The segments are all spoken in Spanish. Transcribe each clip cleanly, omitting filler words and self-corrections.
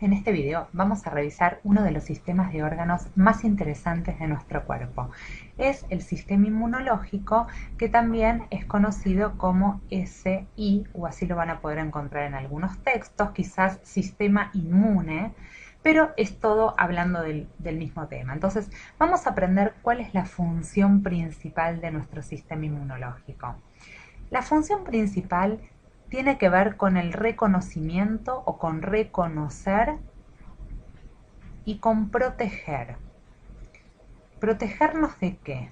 En este video vamos a revisar uno de los sistemas de órganos más interesantes de nuestro cuerpo. Es el sistema inmunológico, que también es conocido como SI, o así lo van a poder encontrar en algunos textos, quizás sistema inmune, pero es todo hablando del mismo tema. Entonces vamos a aprender cuál es la función principal de nuestro sistema inmunológico. La función principal tiene que ver con el reconocimiento o con reconocer y con proteger. ¿Protegernos de qué?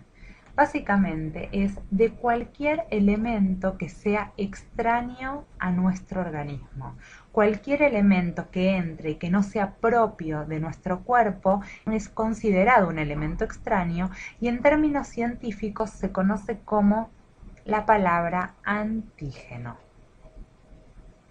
Básicamente es de cualquier elemento que sea extraño a nuestro organismo. Cualquier elemento que entre y que no sea propio de nuestro cuerpo es considerado un elemento extraño y en términos científicos se conoce como la palabra antígeno.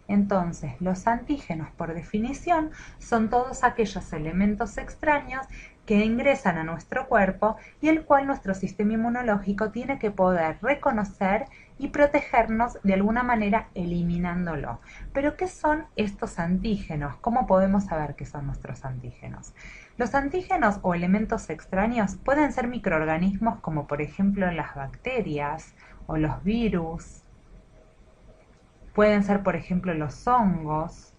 Entonces, los antígenos, por definición, son todos aquellos elementos extraños que ingresan a nuestro cuerpo y el cual nuestro sistema inmunológico tiene que poder reconocer y protegernos de alguna manera eliminándolo. Pero, ¿qué son estos antígenos? ¿Cómo podemos saber qué son nuestros antígenos? Los antígenos o elementos extraños pueden ser microorganismos como por ejemplo las bacterias o los virus. Pueden ser, por ejemplo, los hongos,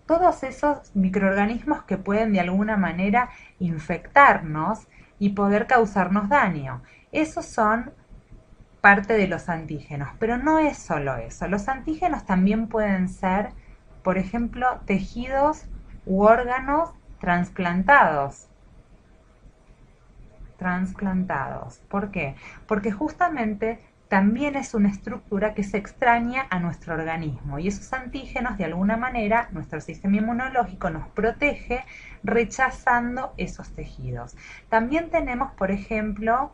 todos esos microorganismos que pueden de alguna manera infectarnos y poder causarnos daño. Esos son parte de los antígenos, pero no es solo eso. Los antígenos también pueden ser, por ejemplo, tejidos u órganos trasplantados. ¿Por qué? Porque justamente también es una estructura que se extraña a nuestro organismo y esos antígenos de alguna manera nuestro sistema inmunológico nos protege rechazando esos tejidos. También tenemos, por ejemplo,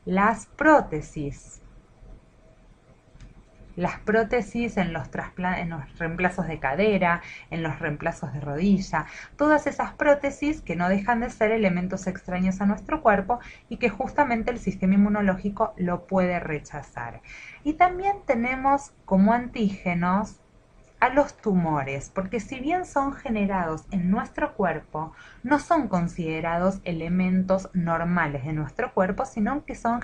las prótesis. Las prótesis en los reemplazos de cadera, en los reemplazos de rodilla, todas esas prótesis que no dejan de ser elementos extraños a nuestro cuerpo y que justamente el sistema inmunológico lo puede rechazar. Y también tenemos como antígenos a los tumores, porque si bien son generados en nuestro cuerpo, no son considerados elementos normales de nuestro cuerpo, sino que son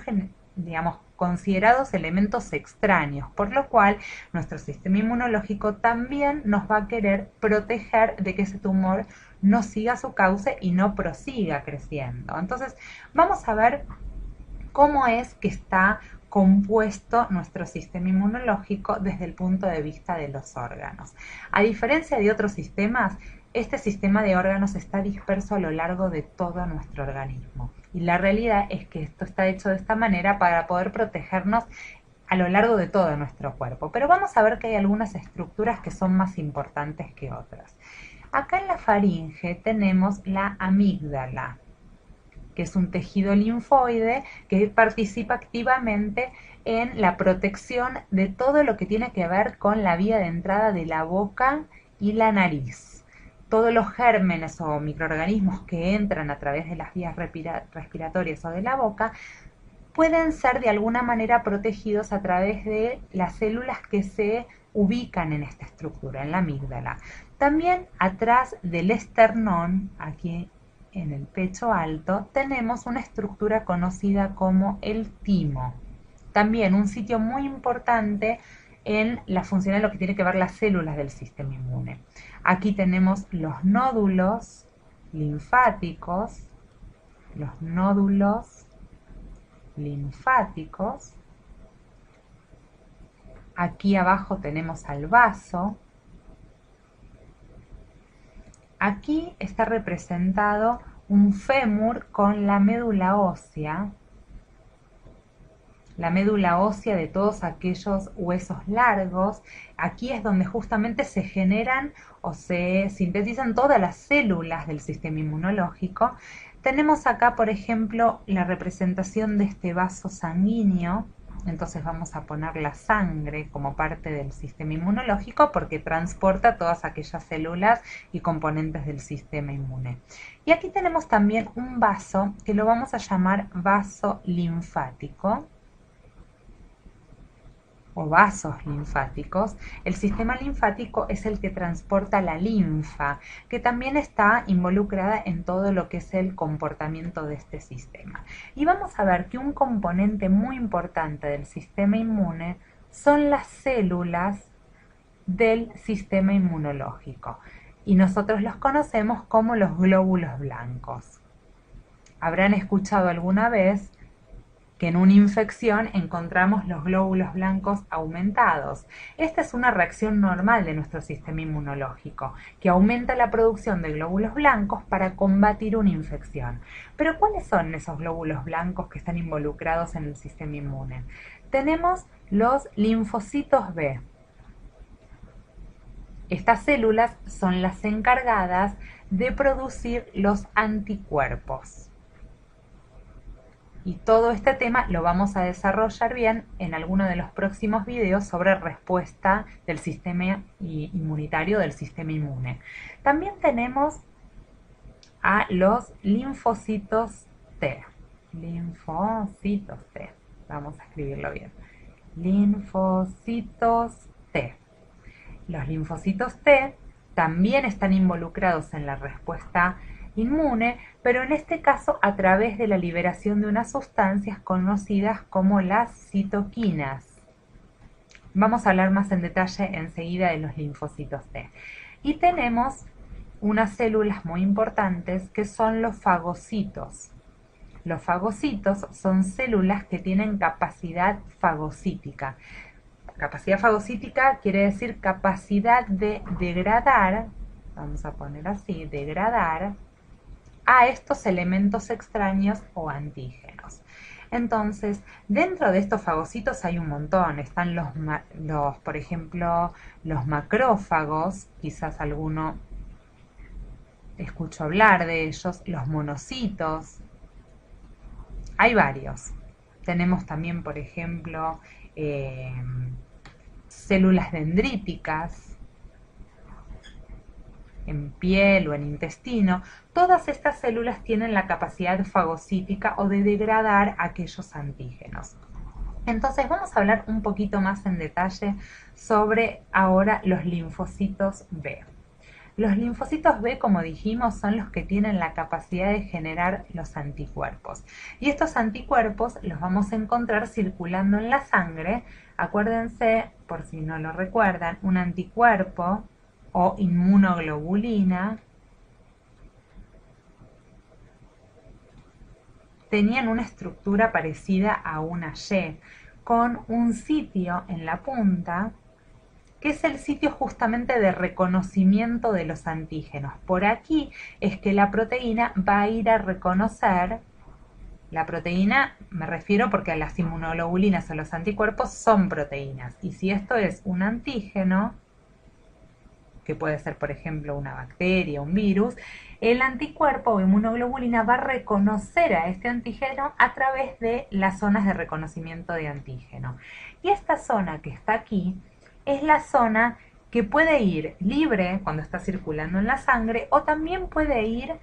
considerados elementos extraños, por lo cual nuestro sistema inmunológico también nos va a querer proteger de que ese tumor no siga su cauce y no prosiga creciendo. Entonces, vamos a ver cómo es que está compuesto nuestro sistema inmunológico desde el punto de vista de los órganos. A diferencia de otros sistemas, este sistema de órganos está disperso a lo largo de todo nuestro organismo. Y la realidad es que esto está hecho de esta manera para poder protegernos a lo largo de todo nuestro cuerpo. Pero vamos a ver que hay algunas estructuras que son más importantes que otras. Acá en la faringe tenemos la amígdala, que es un tejido linfoide que participa activamente en la protección de todo lo que tiene que ver con la vía de entrada de la boca y la nariz. Todos los gérmenes o microorganismos que entran a través de las vías respiratorias o de la boca pueden ser de alguna manera protegidos a través de las células que se ubican en esta estructura, en la amígdala. También atrás del esternón, aquí en el pecho alto, tenemos una estructura conocida como el timo. También un sitio muy importante en la función de lo que tiene que ver las células del sistema inmune. Aquí tenemos los nódulos linfáticos, Aquí abajo tenemos al vaso. Aquí está representado un fémur con la médula ósea de todos aquellos huesos largos. Aquí es donde justamente se generan o se sintetizan todas las células del sistema inmunológico. Tenemos acá, por ejemplo, la representación de este vaso sanguíneo. Entonces vamos a poner la sangre como parte del sistema inmunológico porque transporta todas aquellas células y componentes del sistema inmune. Y aquí tenemos también un vaso que lo vamos a llamar vaso linfático. o vasos linfáticos, el sistema linfático es el que transporta la linfa, que también está involucrada en todo lo que es el comportamiento de este sistema. Y vamos a ver que un componente muy importante del sistema inmune son las células del sistema inmunológico, y nosotros los conocemos como los glóbulos blancos. Habrán escuchado alguna vez que en una infección encontramos los glóbulos blancos aumentados. Esta es una reacción normal de nuestro sistema inmunológico, que aumenta la producción de glóbulos blancos para combatir una infección. Pero ¿cuáles son esos glóbulos blancos que están involucrados en el sistema inmune? Tenemos los linfocitos B. Estas células son las encargadas de producir los anticuerpos. Y todo este tema lo vamos a desarrollar bien en alguno de los próximos videos sobre respuesta del sistema inmunitario, del sistema inmune. También tenemos a los linfocitos T. Linfocitos T. Vamos a escribirlo bien. Linfocitos T. Los linfocitos T también están involucrados en la respuesta inmune, pero en este caso a través de la liberación de unas sustancias conocidas como las citoquinas. Vamos a hablar más en detalle enseguida de los linfocitos T. Y tenemos unas células muy importantes que son los fagocitos. Los fagocitos son células que tienen capacidad fagocítica. Capacidad fagocítica quiere decir capacidad de degradar, vamos a poner así, degradar a estos elementos extraños o antígenos. Entonces, dentro de estos fagocitos hay un montón. Están por ejemplo, los macrófagos, quizás alguno escuchó hablar de ellos, los monocitos. Hay varios. Tenemos también, por ejemplo, células dendríticas en piel o en intestino. Todas estas células tienen la capacidad fagocítica o de degradar aquellos antígenos. Entonces vamos a hablar un poquito más en detalle sobre ahora los linfocitos B. Los linfocitos B, como dijimos, son los que tienen la capacidad de generar los anticuerpos. Y estos anticuerpos los vamos a encontrar circulando en la sangre. Acuérdense, por si no lo recuerdan, un anticuerpo o inmunoglobulina tenían una estructura parecida a una Y, con un sitio en la punta que es el sitio justamente de reconocimiento de los antígenos. Por aquí es que la proteína va a ir a reconocer, la proteína me refiero porque a las inmunoglobulinas o los anticuerpos son proteínas, y si esto es un antígeno, que puede ser por ejemplo una bacteria, un virus, el anticuerpo o inmunoglobulina va a reconocer a este antígeno a través de las zonas de reconocimiento de antígeno. Y esta zona que está aquí es la zona que puede ir libre cuando está circulando en la sangre, o también puede ir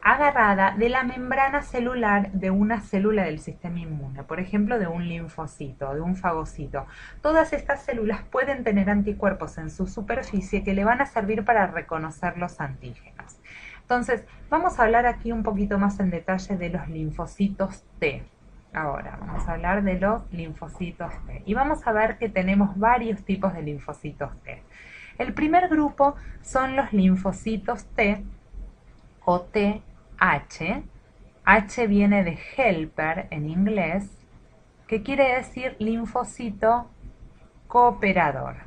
agarrada de la membrana celular de una célula del sistema inmune, por ejemplo de un linfocito, de un fagocito. Todas estas células pueden tener anticuerpos en su superficie que le van a servir para reconocer los antígenos. Entonces, vamos a hablar aquí un poquito más en detalle de los linfocitos T. Ahora vamos a hablar de los linfocitos T y vamos a ver que tenemos varios tipos de linfocitos T. El primer grupo son los linfocitos T o TH. H viene de helper en inglés, que quiere decir linfocito cooperador.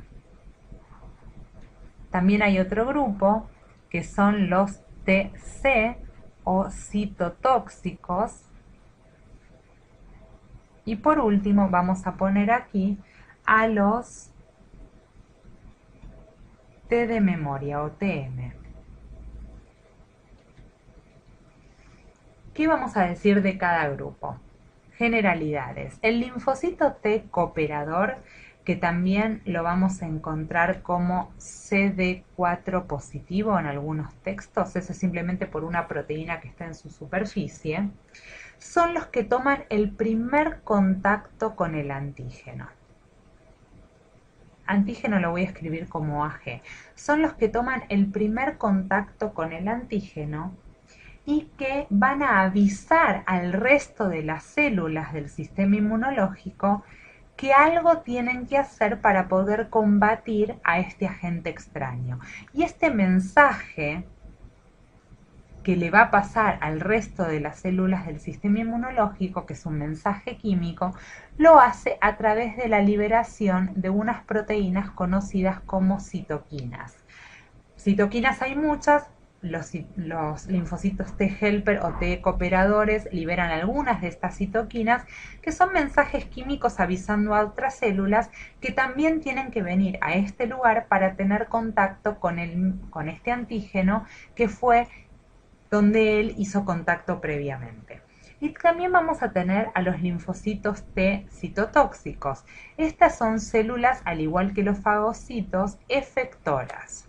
También hay otro grupo que son los TC o citotóxicos. Y por último vamos a poner aquí a los T de memoria o TM. ¿Qué vamos a decir de cada grupo? Generalidades. El linfocito T cooperador, que también lo vamos a encontrar como CD4 positivo en algunos textos, eso es simplemente por una proteína que está en su superficie, son los que toman el primer contacto con el antígeno. Antígeno lo voy a escribir como AG. Son los que toman el primer contacto con el antígeno y que van a avisar al resto de las células del sistema inmunológico que algo tienen que hacer para poder combatir a este agente extraño. Y este mensaje que le va a pasar al resto de las células del sistema inmunológico, que es un mensaje químico, lo hace a través de la liberación de unas proteínas conocidas como citoquinas. Citoquinas hay muchas. Los linfocitos T helper o T cooperadores liberan algunas de estas citoquinas, que son mensajes químicos avisando a otras células que también tienen que venir a este lugar para tener contacto con este antígeno que fue donde él hizo contacto previamente. Y también vamos a tener a los linfocitos T citotóxicos. Estas son células, al igual que los fagocitos, efectoras.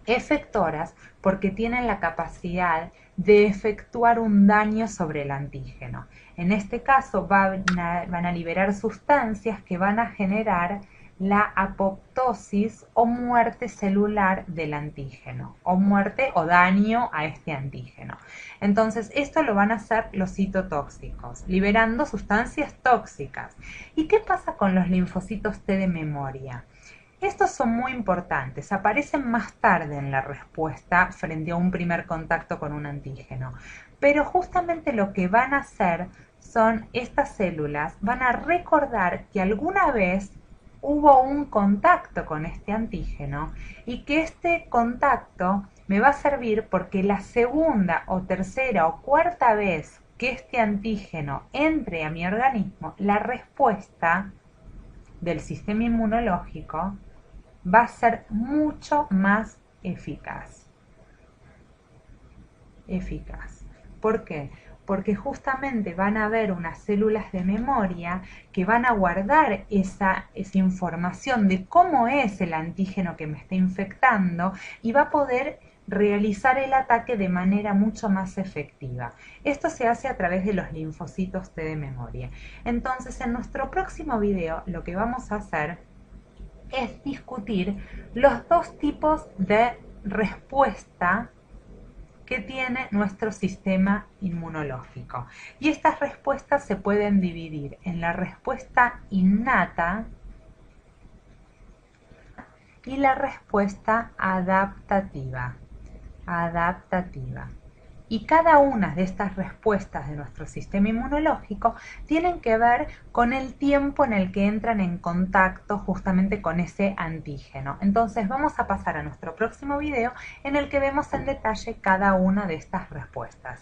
Efectoras porque tienen la capacidad de efectuar un daño sobre el antígeno. En este caso van a liberar sustancias que van a generar la apoptosis o muerte celular del antígeno, o muerte o daño a este antígeno. Entonces, esto lo van a hacer los citotóxicos, liberando sustancias tóxicas. ¿Y qué pasa con los linfocitos T de memoria? Estos son muy importantes, aparecen más tarde en la respuesta frente a un primer contacto con un antígeno, pero justamente lo que van a hacer son estas células, van a recordar que alguna vez hubo un contacto con este antígeno y que este contacto me va a servir porque la segunda o tercera o cuarta vez que este antígeno entre a mi organismo, la respuesta del sistema inmunológico va a ser mucho más eficaz. ¿Por qué? Porque justamente van a haber unas células de memoria que van a guardar esa información de cómo es el antígeno que me está infectando y va a poder realizar el ataque de manera mucho más efectiva. Esto se hace a través de los linfocitos T de memoria. Entonces, en nuestro próximo video lo que vamos a hacer es discutir los dos tipos de respuesta que tiene nuestro sistema inmunológico. Y estas respuestas se pueden dividir en la respuesta innata y la respuesta adaptativa. Y cada una de estas respuestas de nuestro sistema inmunológico tienen que ver con el tiempo en el que entran en contacto justamente con ese antígeno. Entonces vamos a pasar a nuestro próximo video en el que vemos en detalle cada una de estas respuestas.